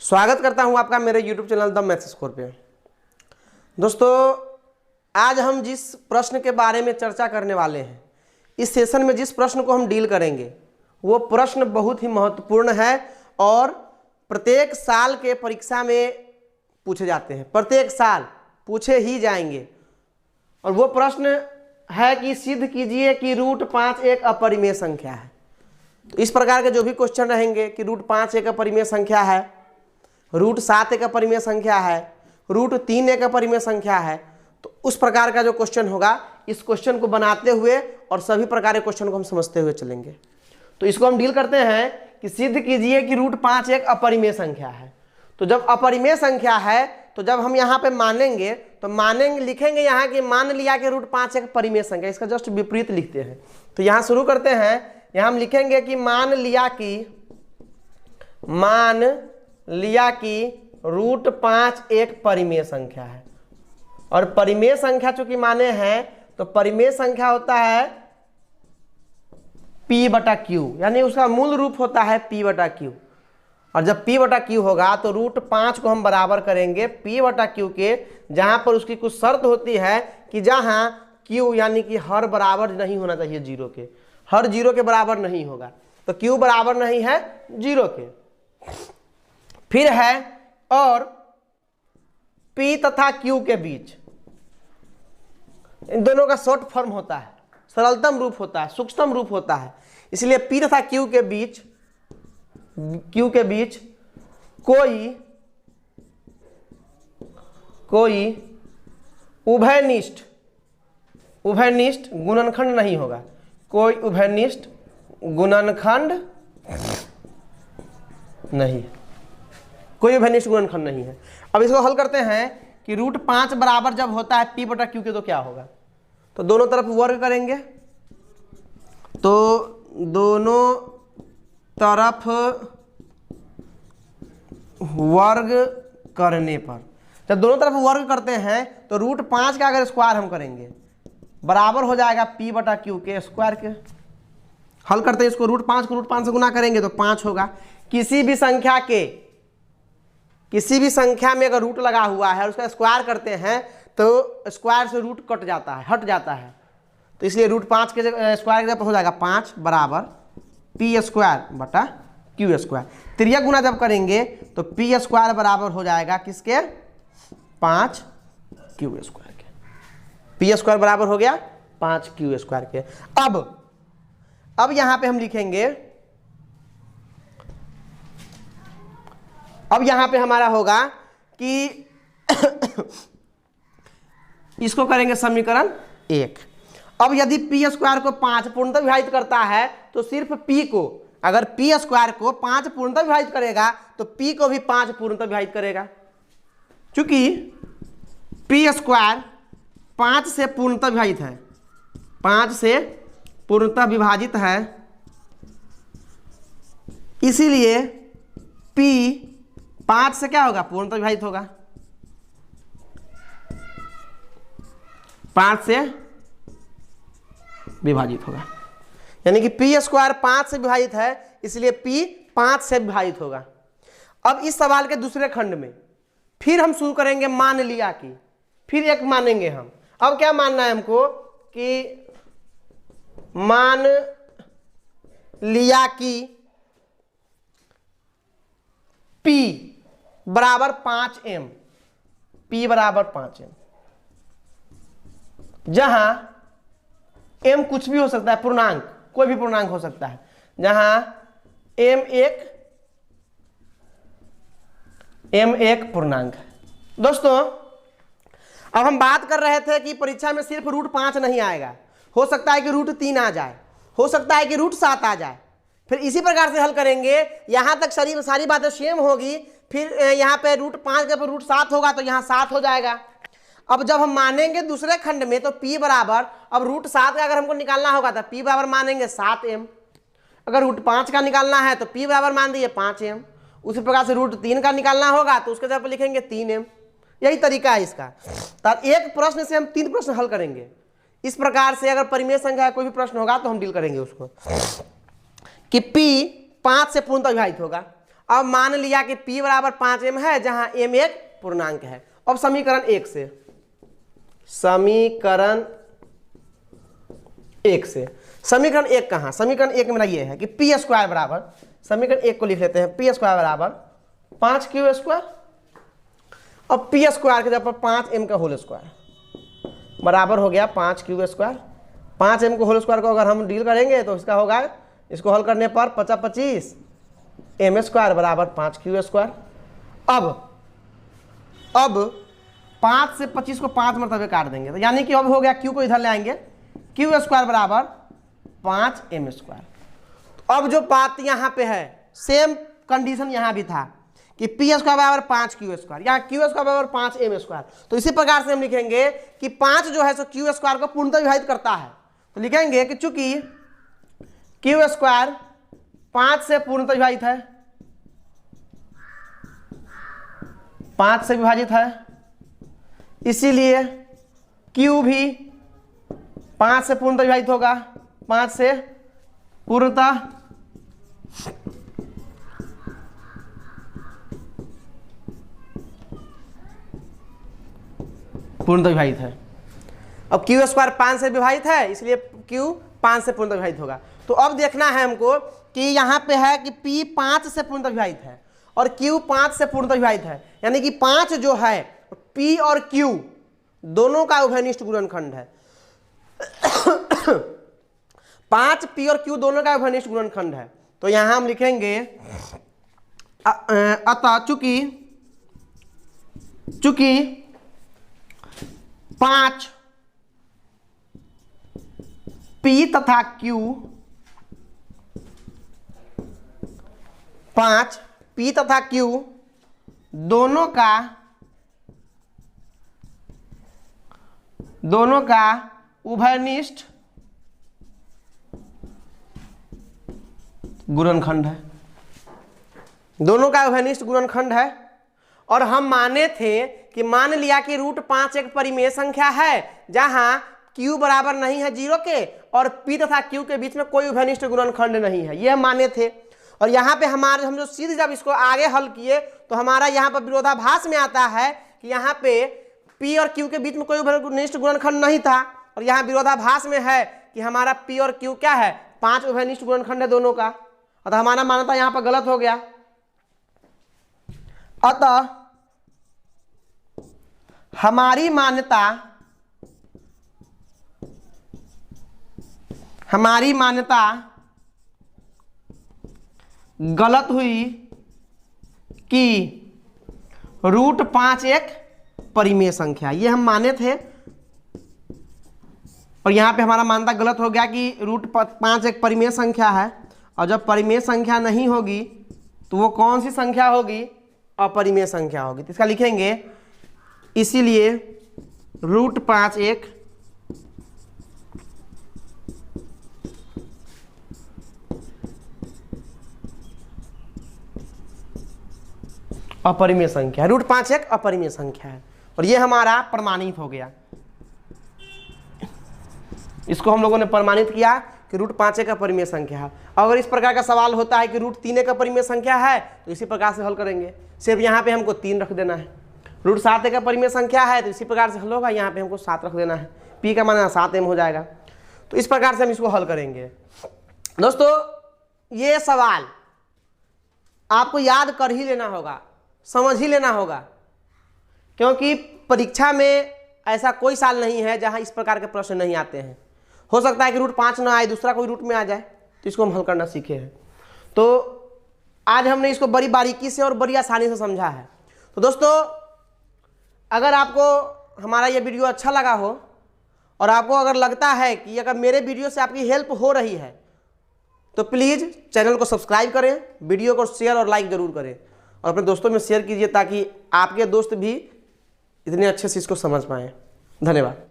स्वागत करता हूं आपका मेरे YouTube channel the maths score पे। दोस्तों, आज हम जिस प्रश्न के बारे में चर्चा करने वाले हैं, इस सेशन में जिस प्रश्न को हम डील करेंगे वो प्रश्न बहुत ही महत्वपूर्ण है और प्रत्येक साल के परीक्षा में पूछे जाते हैं, प्रत्येक साल पूछे ही जाएंगे। और वो प्रश्न है कि सिद्ध कीजिए कि √5 एक अपरिमेय संख्या है। तो इस प्रकार के जो भी क्वेश्चन रहेंगे कि √5 एक अपरिमेय संख्या है, √7 एक अपरिमेय संख्या है, √3 एक अपरिमेय संख्या है, तो उस प्रकार का जो क्वेश्चन होगा, इस क्वेश्चन को बनाते हुए और सभी प्रकार के क्वेश्चन को हम समझते हुए चलेंगे। तो इसको हम डील करते हैं कि सिद्ध कीजिए कि √5 एक अपरिमेय संख्या है। तो जब अपरिमेय संख्या है तो जब हम यहाँ पे मानेंगे तो लिखेंगे यहाँ कि मान लिया कि √5 एक परिमेय संख्या, इसका जस्ट विपरीत लिखते हैं। तो यहाँ शुरू करते हैं, यहाँ हम लिखेंगे कि मान लिया कि √5 एक परिमेय संख्या है। और परिमेय संख्या चूंकि माने हैं तो परिमेय संख्या होता है P/Q, यानी उसका मूल रूप होता है P/Q। और जब P/Q होगा तो √5 को हम बराबर करेंगे P/Q के, जहां पर उसकी कुछ शर्त होती है कि जहां Q यानी कि हर बराबर नहीं होना चाहिए जीरो के, हर जीरो के बराबर नहीं होगा। तो Q बराबर नहीं है जीरो के। फिर है और P तथा Q के बीच इन दोनों का शॉर्ट फॉर्म होता है, सरलतम रूप होता है, सूक्ष्म रूप होता है। इसलिए P तथा Q के बीच कोई उभयनिष्ठ गुणनखंड नहीं होगा, कोई उभयनिष्ठ गुणनखंड नहीं, कोई उभयनिष्ठ गुणनखंड नहीं है। अब इसको हल करते हैं कि √5 बराबर जब होता है P/Q के तो क्या होगा। तो दोनों तरफ वर्ग करेंगे, तो दोनों तरफ वर्ग करने पर, जब दोनों तरफ वर्ग करते हैं तो √5 का अगर स्क्वायर हम करेंगे बराबर हो जाएगा P/Q के स्क्वायर के। हल करते हैं इसको, √5 को √5 से गुना करेंगे तो 5 होगा। किसी भी संख्या में अगर रूट लगा हुआ है और उसका स्क्वायर करते हैं तो स्क्वायर से रूट कट जाता है, हट जाता है। तो इसलिए √5 के स्क्वायर के हो जाएगा 5 बराबर P²/Q²। त्रिया गुना जब करेंगे तो P² बराबर हो जाएगा किसके, 5Q² के। P² बराबर हो गया 5Q² के। अब यहां पे हम लिखेंगे, अब यहां पे हमारा होगा कि इसको करेंगे समीकरण 1। अब यदि P² को 5 पूर्णतः विभाजित करता है तो सिर्फ P को, अगर P² को 5 पूर्णतः विभाजित करेगा तो P को भी 5 पूर्णतः विभाजित करेगा। चूंकि P² 5 से पूर्णतः विभाजित है, 5 से पूर्णतः विभाजित है, इसीलिए P 5 से क्या होगा, पूर्णतः विभाजित होगा। 5 से विभाजित होगा, यानी कि P² 5 से विभाजित है, इसलिए P 5 से विभाजित होगा। अब इस सवाल के दूसरे खंड में फिर हम शुरू करेंगे मान लिया कि, फिर एक मानेंगे हम। अब क्या मानना है हमको कि मान लिया कि P बराबर 5m, P बराबर 5m, जहां m कुछ भी हो सकता है, पूर्णांक, कोई भी पूर्णांक हो सकता है, जहां m एक पूर्णांक है। दोस्तों, अब हम बात कर रहे थे कि परीक्षा में सिर्फ √5 नहीं आएगा, हो सकता है कि √3 आ जाए, हो सकता है कि √7 आ जाए। फिर इसी प्रकार से हल करेंगे, यहां तक सारी बातें सेम होगी। फिर यहाँ पे √5 के ऊपर √7 होगा तो यहाँ 7 हो जाएगा। अब जब हम मानेंगे दूसरे खंड में तो P बराबर, अब √7 का अगर हमको निकालना होगा तो P बराबर मानेंगे 7m। अगर √5 का निकालना है तो P बराबर मान दिए 5m। उसी प्रकार से √3 का निकालना होगा तो उसके जगह पर लिखेंगे 3m। यही तरीका है इसका। तो एक प्रश्न से हम 3 प्रश्न हल करेंगे। इस प्रकार से अगर परिमेय संख्या का कोई भी प्रश्न होगा तो हम डील करेंगे उसको कि P 5 से पूर्णतः विभाजित होगा। अब मान लिया कि p बराबर 5m है जहां m एक पूर्णांक है। अब समीकरण 1 से, समीकरण 1 कहां, समीकरण 1 मेरा ये है कि p स्क्वायर बराबर, समीकरण 1 को लिख लेते हैं, p स्क्वायर बराबर 5q स्क्वायर, अब p स्क्वायर के जगह पर 5m का होल स्क्वायर बराबर हो गया 5q स्क्वायर। 5m को होल स्क्वायर को अगर हम डील करेंगे तो इसका होगा, इसको हल करने पर 25 m स्क्वायर बराबर 5q स्क्वायर। अब 5 से 25 को 5 मरतबे काट देंगे तो यानी कि अब हो गया q को इधर ले आएंगे, q स्क्वायर बराबर 5m स्क्वायर। तो अब जो बात यहाँ पे है, सेम कंडीशन यहाँ भी था कि p स्क्वायर बराबर 5q स्क्वायर, यहाँ q स्क्वायर बराबर 5m स्क्वायर। तो इसी प्रकार से हम लिखेंगे कि 5 जो है सो q स्क्वायर को पूर्णतः विभाजित करता है। तो लिखेंगे कि चूंकि q स्क्वायर 5 से पूर्णतः विभाजित है, 5 से विभाजित है, इसीलिए q भी 5 से पूर्णतः विभाजित होगा, 5 से पूर्णतः विभाजित है। अब q स्क्वायर 5 से विभाजित है, इसलिए q 5 से पूर्णतः विभाजित होगा। तो अब देखना है हमको कि यहाँ पे है कि p 5 से पूर्णतः विभाजित है और q 5 से पूर्णतः विभाजित है, यानी कि 5 जो है p और q दोनों का उभयनिष्ठ गुणनखंड है। 5 p और q दोनों का उभयनिष्ठ गुणनखंड है। तो यहाँ हम लिखेंगे अतः चूंकि 5 p तथा q, 5 p तथा q दोनों का उभयनिष्ठ गुणनखंड है, दोनों का उभयनिष्ठ गुणनखंड है। और हम माने थे कि मान लिया कि √5 एक परिमेय संख्या है जहां q बराबर नहीं है 0 के और p तथा q के बीच में कोई उभयनिष्ठ गुणनखंड नहीं है, ये हम माने थे। और यहाँ पे हम जो सीधे जब इसको आगे हल किए तो हमारा यहाँ पर विरोधाभास में आता है कि यहाँ पे p और q के बीच में कोई उभयनिष्ठ गुणनखंड नहीं था, और यहाँ विरोधाभास में है कि हमारा p और q क्या है, 5 उभयनिष्ठ गुणनखंड है दोनों का। अतः हमारा मान्यता यहाँ पर गलत हो गया। अतः हमारी मान्यता गलत हुई कि √5 एक परिमेय संख्या, ये हम माने थे। और यहाँ पे हमारा मान्यता गलत हो गया कि √5 एक परिमेय संख्या है, और जब परिमेय संख्या नहीं होगी तो वो कौन सी संख्या होगी, अपरिमेय संख्या होगी। तो इसका लिखेंगे इसीलिए √5 एक अपरिमेय संख्या है, √5 एक अपरिमेय संख्या है, और ये हमारा प्रमाणित हो गया। इसको हम लोगों ने प्रमाणित किया कि √5 एक अपरिमेय संख्या है। अगर इस प्रकार का सवाल होता है कि √3 एक अपरिमेय संख्या है तो इसी प्रकार से हल करेंगे, सिर्फ यहाँ पे हमको 3 रख देना है। √7 एक अपरिमेय संख्या है तो इसी प्रकार से हल होगा, यहाँ पे हमको 7 रख देना है, p का मान 7m हो जाएगा। तो इस प्रकार से हम इसको हल करेंगे। दोस्तों ये सवाल आपको याद कर ही लेना होगा, समझ ही लेना होगा, क्योंकि परीक्षा में ऐसा कोई साल नहीं है जहां इस प्रकार के प्रश्न नहीं आते हैं। हो सकता है कि √5 ना आए, दूसरा कोई रूट में आ जाए, तो इसको हम हल करना सीखे हैं। तो आज हमने इसको बड़ी बारीकी से और बड़ी आसानी से समझा है। तो दोस्तों अगर आपको हमारा ये वीडियो अच्छा लगा हो और आपको अगर लगता है कि अगर मेरे वीडियो से आपकी हेल्प हो रही है तो प्लीज़ चैनल को सब्सक्राइब करें, वीडियो को शेयर और लाइक ज़रूर करें, और अपने दोस्तों में शेयर कीजिए ताकि आपके दोस्त भी इतने अच्छे से इसको समझ पाएँ। धन्यवाद।